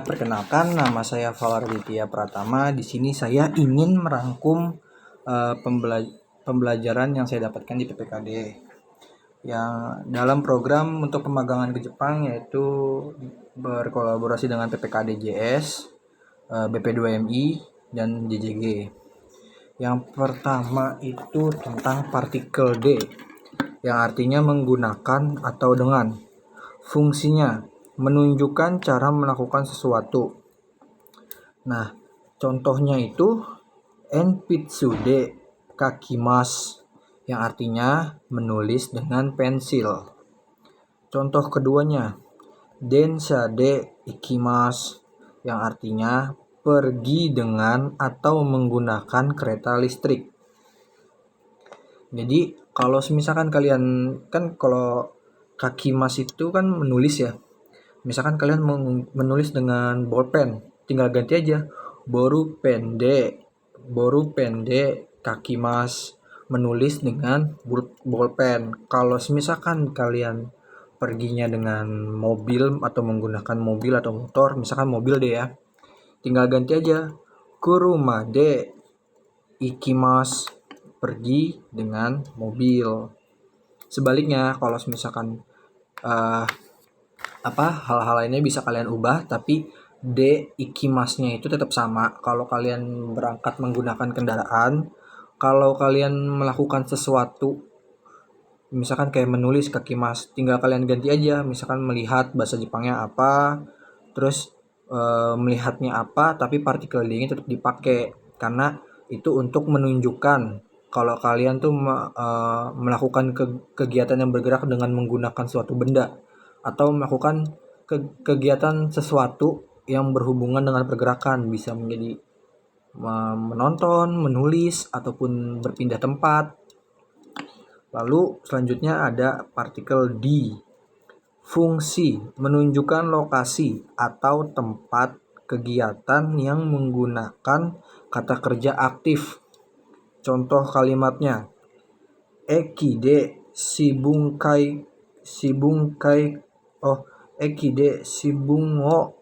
Perkenalkan, nama saya Fawarditya Pratama. Di sini saya ingin merangkum pembelajaran yang saya dapatkan di PPKD. Yang dalam program untuk pemagangan ke Jepang, yaitu berkolaborasi dengan PPKD JS, BP2MI, dan JJG. Yang pertama itu tentang partikel D, yang artinya menggunakan atau dengan. Fungsinya menunjukkan cara melakukan sesuatu. Nah, contohnya itu enpitsude kakimasu, yang artinya menulis dengan pensil. Contoh keduanya, densha de ikimasu, yang artinya pergi dengan atau menggunakan kereta listrik. Jadi kalau misalkan kalian kan kalau kakimasu itu kan menulis ya. Misalkan kalian menulis dengan bolpen, tinggal ganti aja boru pende kakimasu, menulis dengan bolpen. Kalau misalkan kalian perginya dengan mobil atau menggunakan mobil atau motor, misalkan mobil deh ya, tinggal ganti aja kuruma de ikimasu, pergi dengan mobil. Sebaliknya kalau misalkan hal-hal lainnya bisa kalian ubah, tapi D ikimasnya itu tetap sama. Kalau kalian berangkat menggunakan kendaraan, kalau kalian melakukan sesuatu, misalkan kayak menulis kakimas, tinggal kalian ganti aja. Misalkan melihat, bahasa Jepangnya apa, terus melihatnya apa, tapi partikel D-nya tetap dipakai, karena itu untuk menunjukkan kalau kalian tuh melakukan kegiatan yang bergerak dengan menggunakan suatu benda, atau melakukan kegiatan sesuatu yang berhubungan dengan pergerakan, bisa menjadi menonton, menulis, ataupun berpindah tempat. Lalu selanjutnya ada partikel D. Fungsi menunjukkan lokasi atau tempat kegiatan yang menggunakan kata kerja aktif. Contoh kalimatnya, ekide shibungo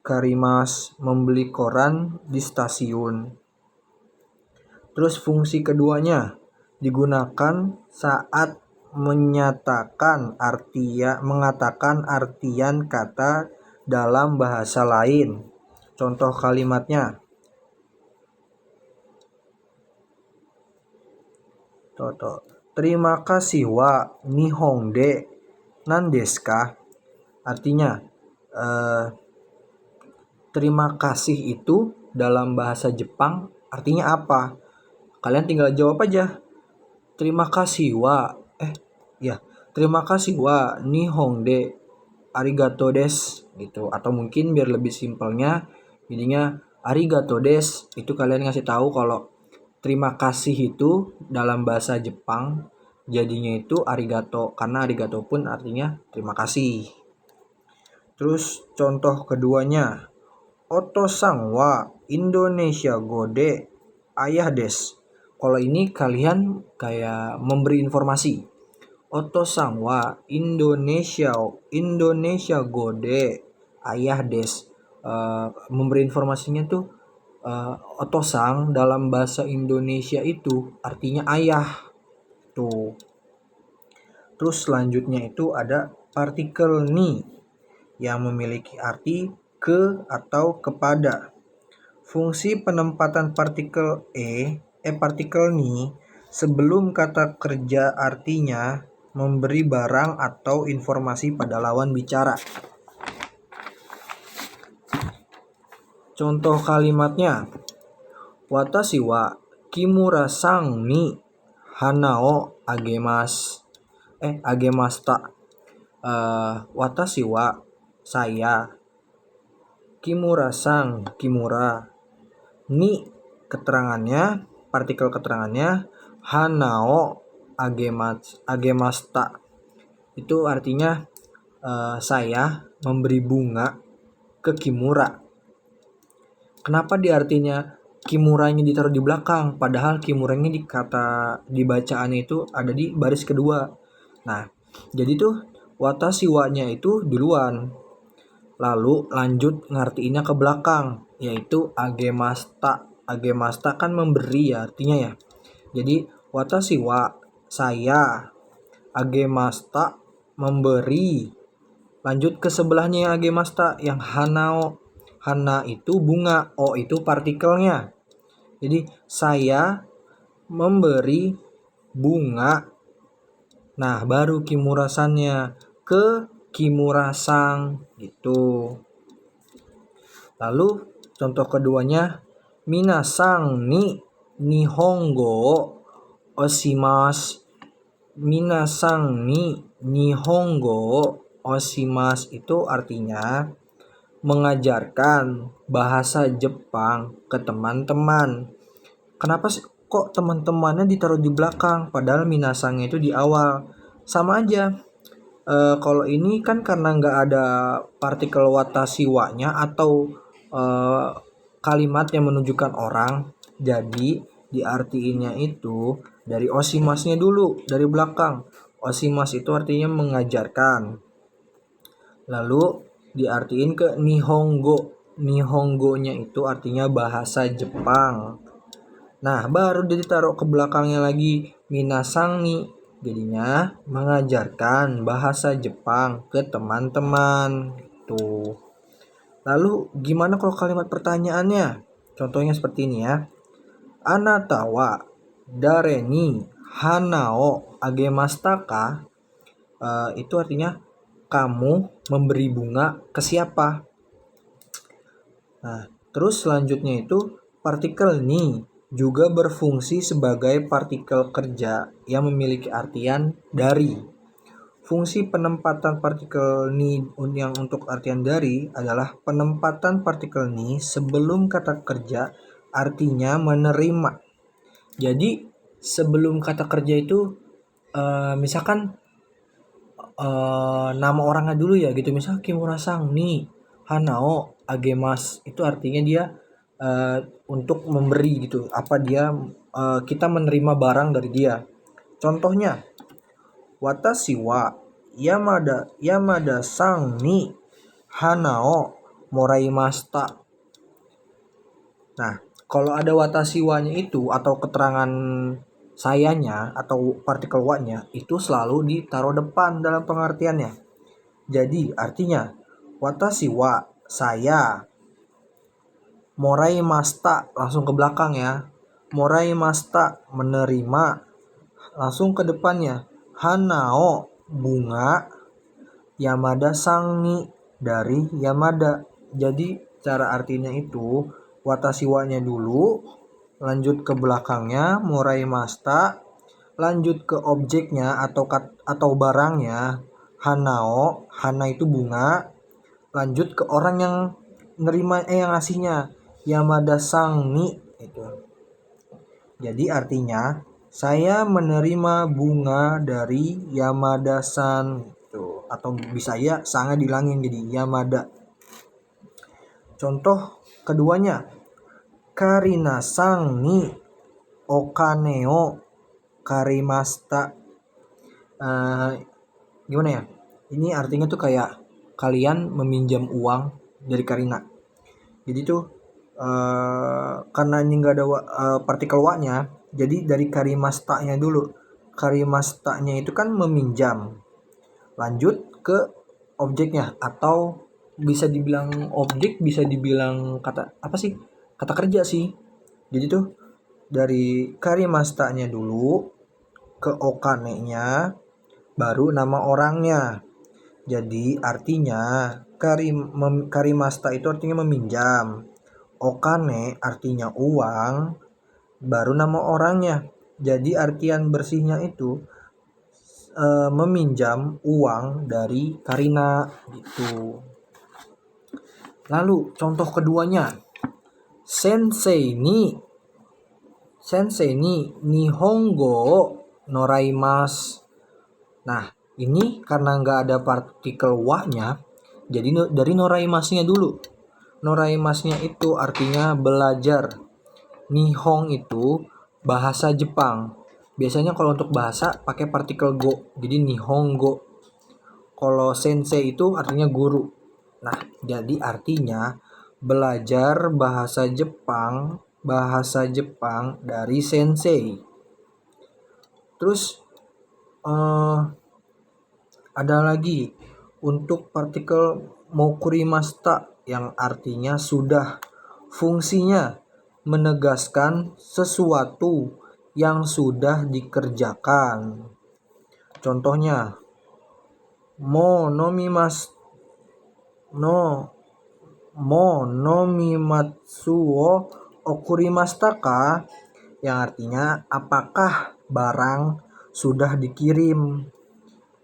karimasu, membeli koran di stasiun. Terus fungsi keduanya digunakan saat mengatakan artian kata dalam bahasa lain. Contoh kalimatnya, terima kasih wa nihon de nandesu ka. Artinya terima kasih itu dalam bahasa Jepang artinya apa? Kalian tinggal jawab aja. Terima kasih wa nihon de arigato desu gitu. Atau mungkin biar lebih simpelnya jadinya arigato desu, itu kalian ngasih tahu kalau terima kasih itu dalam bahasa Jepang jadinya itu arigato, karena arigato pun artinya terima kasih. Terus contoh keduanya, oto-san wa Indonesia go de ayah desu. Kalau ini kalian kayak memberi informasi. Oto-san wa Indonesia go de ayah desu. Memberi informasinya tuh oto-san dalam bahasa Indonesia itu artinya ayah. Tuh. Terus selanjutnya itu ada partikel ni, yang memiliki arti ke atau kepada. Fungsi penempatan partikel partikel ni sebelum kata kerja artinya memberi barang atau informasi pada lawan bicara. Contoh kalimatnya, watashi wa Kimura-san ni hana o agemashita. Watashi wa, saya, Kimura-san, Kimura, ni keterangannya, partikel keterangannya, hana o agemashita. Itu artinya saya memberi bunga ke Kimura. Kenapa di artinya Kimuranya ditaruh di belakang, padahal Kimuranya di bacaannya itu ada di baris kedua. Nah, jadi tuh watashi wa-nya itu duluan. Lalu lanjut ngartiinnya ke belakang, yaitu agemasta. Agemasta kan memberi ya artinya ya. Jadi watashi wa, saya, agemasta, memberi. Lanjut ke sebelahnya yang agemasta, yang hanao. Hana itu bunga, o itu partikelnya. Jadi saya memberi bunga. Nah, baru kimurasannya ke kimurasang gitu. Lalu contoh keduanya, minasang ni nihongo oshimasu. Minasang ni nihongo oshimasu itu artinya mengajarkan bahasa Jepang ke teman-teman. Kenapa sih kok teman-temannya ditaruh di belakang padahal minasangnya itu di awal? Sama aja. Kalau ini kan karena nggak ada partikel watashi wa-nya atau kalimat yang menunjukkan orang, jadi diartiinnya itu dari oshimasnya dulu, dari belakang. Oshimasu itu artinya mengajarkan. Lalu diartiin ke nihongo. Nihongonya itu artinya bahasa Jepang. Nah, baru ditaruh ke belakangnya lagi minasang ni. Jadinya mengajarkan bahasa Jepang ke teman-teman. Tuh. Lalu gimana kalau kalimat pertanyaannya? Contohnya seperti ini ya. Anata wa dare ni hana o agemashita ka? Itu artinya kamu memberi bunga ke siapa? Nah, terus selanjutnya itu partikel ni juga berfungsi sebagai partikel kerja yang memiliki artian dari. Fungsi penempatan partikel ni yang untuk artian dari adalah penempatan partikel ni sebelum kata kerja artinya menerima. Jadi sebelum kata kerja itu misalkan nama orangnya dulu ya gitu, misal Kimura-san ni hanao agemas, itu artinya dia untuk memberi gitu, apa dia kita menerima barang dari dia. Contohnya, watashi wa Yamada sang ni hanao moraimashita. Nah, kalau ada watashi wa-nya itu atau keterangan sayanya atau partikel wa-nya itu selalu ditaruh depan dalam pengertiannya. Jadi artinya watashi wa saya, moraimashita langsung ke belakang ya. Moraimashita menerima, langsung ke depannya. Hanao bunga, Yamada sang ni dari Yamada. Jadi cara artinya itu watashi wa-nya dulu, lanjut ke belakangnya moraimashita, lanjut ke objeknya atau barangnya hanao, hana itu bunga, lanjut ke orang yang nerima yang ngasihnya Yamada sang ni itu. Jadi artinya saya menerima bunga dari Yamada-san itu, atau bisa ya sangnya dilangin jadi Yamada. Contoh keduanya, Karina-san ni okane o karimashita. Gimana ya? Ini artinya tuh kayak kalian meminjam uang dari Karina. Jadi tuh karena ini nggak ada partikel wa-nya, jadi dari karimashita-nya dulu. Karimashita-nya itu kan meminjam. Lanjut ke objeknya, atau bisa dibilang objek, bisa dibilang kata apa sih? Kata kerja sih. Jadi tuh dari karimashita-nya dulu ke okane-nya, baru nama orangnya. Jadi artinya karimashita itu artinya meminjam. Okane artinya uang, baru nama orangnya. Jadi artian bersihnya itu meminjam uang dari Karina gitu. Lalu contoh keduanya, sensei ni nihongo noraimasu. Nah, ini karena nggak ada partikel wa-nya, jadi dari noraimasnya dulu. Noraimasnya itu artinya belajar. Nihong itu bahasa Jepang. Biasanya kalau untuk bahasa pakai partikel go, jadi nihongo. Kalau sensei itu artinya guru. Nah, jadi artinya belajar bahasa Jepang dari sensei. Terus ada lagi untuk partikel mokurimashita yang artinya sudah. Fungsinya menegaskan sesuatu yang sudah dikerjakan. Contohnya, no nomimatsu wo okurimashita ka, yang artinya apakah barang sudah dikirim.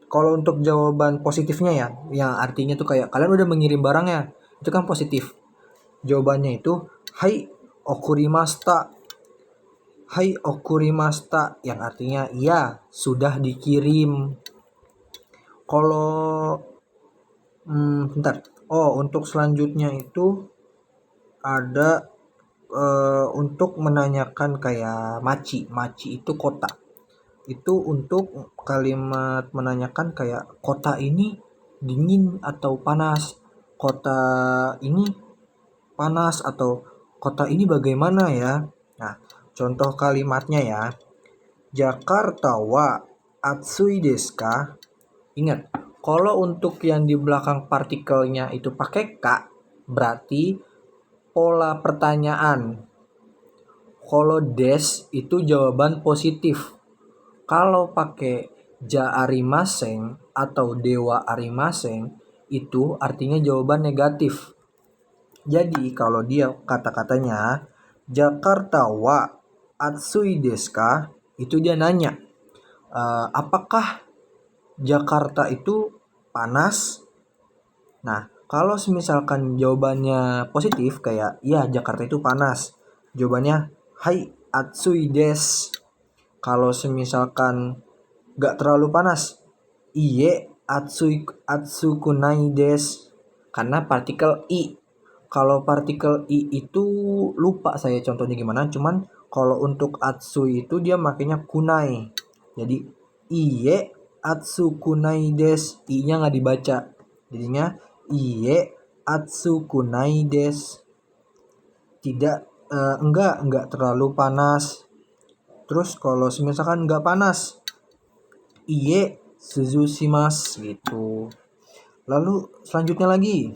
Kalau untuk jawaban positifnya ya, yang artinya tuh kayak kalian udah mengirim barangnya, itu kan positif. Jawabannya itu hai okurimashita. Hai okurimashita yang artinya iya sudah dikirim. Kalau bentar. Oh, untuk selanjutnya itu ada untuk menanyakan kayak maci. Maci itu kota. Itu untuk kalimat menanyakan kayak kota ini dingin atau panas. Kota ini panas atau kota ini bagaimana ya? Nah, contoh kalimatnya ya. Jakarta wa atsui desu ka? Ingat, kalau untuk yang di belakang partikelnya itu pakai ka, berarti pola pertanyaan. Kalau des itu jawaban positif. Kalau pakai ja arimaseng atau dewa arimaseng itu artinya jawaban negatif. Jadi kalau dia kata-katanya Jakarta wa atsui desu ka, itu dia nanya, apakah Jakarta itu panas? Nah, kalau misalkan jawabannya positif kayak iya Jakarta itu panas. Jawabannya hai atsui desu. Kalau misalkan gak terlalu panas, iye atsukunai desu. Karena partikel i. Kalau partikel i itu lupa saya contohnya gimana, cuman kalau untuk atsui itu dia makanya kunai. Jadi iye atsukunai desu, i-nya nggak dibaca. Jadinya iye atsukunai desu. Tidak enggak terlalu panas. Terus kalau misalkan enggak panas, iye suzushimasu gitu. Lalu selanjutnya lagi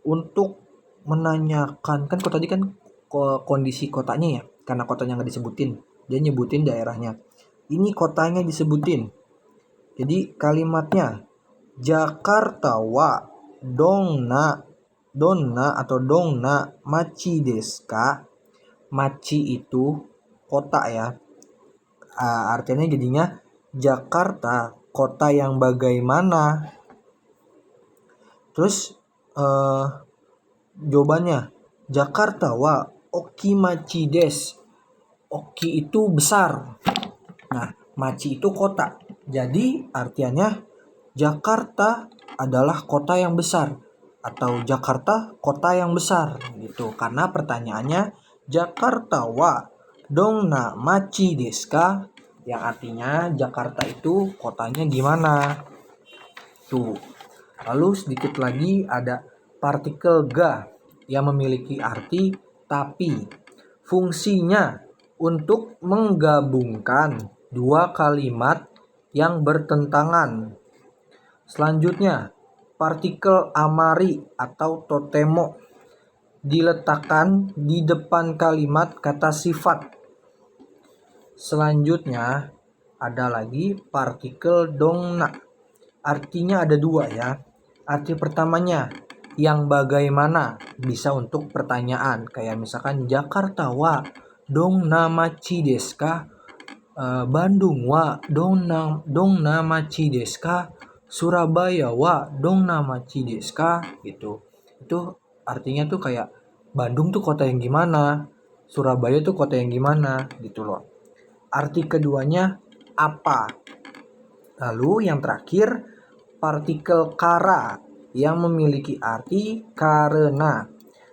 untuk menanyakan, kan kok tadi kan kondisi kotanya ya, karena kotanya nggak disebutin, dia nyebutin daerahnya. Ini kotanya disebutin. Jadi kalimatnya Jakarta wa donna atau donna machi desu ka. Machi itu kota ya. Artinya jadinya Jakarta kota yang bagaimana. Terus jawabannya Jakarta wa okimachi desu. Oki itu besar. Nah, machi itu kota. Jadi artinya Jakarta adalah kota yang besar atau Jakarta kota yang besar gitu. Karena pertanyaannya Jakarta wa donna machi desu ka, yang artinya Jakarta itu kotanya gimana. Tuh. Lalu sedikit lagi ada partikel ga yang memiliki arti tapi. Fungsinya untuk menggabungkan dua kalimat yang bertentangan. Selanjutnya, partikel amari atau totemo diletakkan di depan kalimat kata sifat. Selanjutnya, ada lagi partikel donna. Artinya ada dua ya. Arti pertamanya yang bagaimana, bisa untuk pertanyaan kayak misalkan Jakarta wa donna machi desu ka, Bandung wa donna machi desu ka, Surabaya wa donna machi desu ka gitu. Itu artinya tuh kayak Bandung tuh kota yang gimana, Surabaya tuh kota yang gimana gitu loh. Arti keduanya apa. Lalu yang terakhir partikel kara yang memiliki arti karena,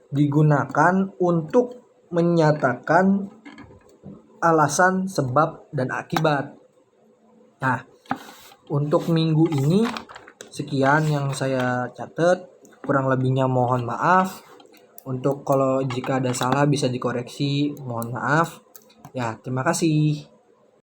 digunakan untuk menyatakan alasan, sebab, dan akibat. Nah, untuk minggu ini sekian yang saya catat. Kurang lebihnya mohon maaf. Untuk kalau jika ada salah bisa dikoreksi, mohon maaf. Ya, terima kasih.